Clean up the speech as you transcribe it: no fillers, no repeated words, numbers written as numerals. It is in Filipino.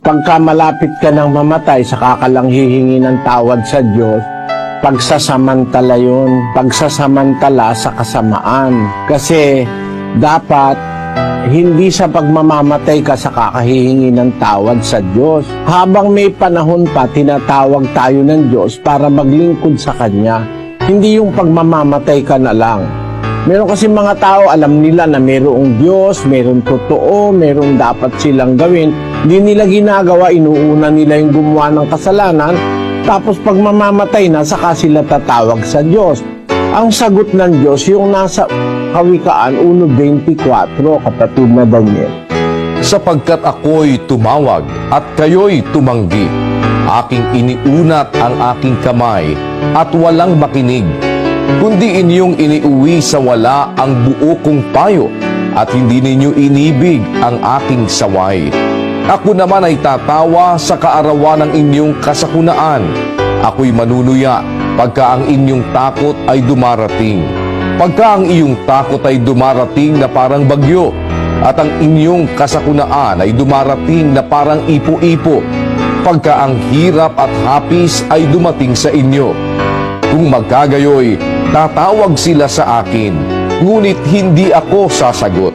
Pagka malapit ka ng mamatay, saka ka lang hihingi ng tawad sa Diyos, pagsasamantala yun. Pagsasamantala sa kasamaan. Kasi dapat hindi sa pagmamamatay ka sa kakahihingi ng tawad sa Diyos. Habang may panahon pa, tinatawag tayo ng Diyos para maglingkod sa Kanya. Hindi yung pagmamamatay ka na lang. Meron kasi mga tao, alam nila na mayroong Diyos, mayroong totoo, mayroong dapat silang gawin. Hindi nila ginagawa, inuuna nila yung gumawa ng kasalanan. Tapos pag mamamatay na, saka sila tatawag sa Diyos. Ang sagot ng Diyos, yung nasa Kawikaan 1:24, kapatid na Daniel. Sapagkat ako'y tumawag at kayo'y tumanggi. Aking iniunat ang aking kamay at walang makinig. Kundi inyong iniuwi sa wala ang buo kong payo at hindi ninyo inibig ang aking saway. Ako naman ay tatawa sa kaarawan ng inyong kasakunaan. Ako'y manunuya pagka ang inyong takot ay dumarating. Pagka ang iyong takot ay dumarating na parang bagyo at ang inyong kasakunaan ay dumarating na parang ipo-ipo. Pagka ang hirap at hapis ay dumating sa inyo. Kung magkagayoy, tatawag sila sa akin, ngunit hindi ako sasagot.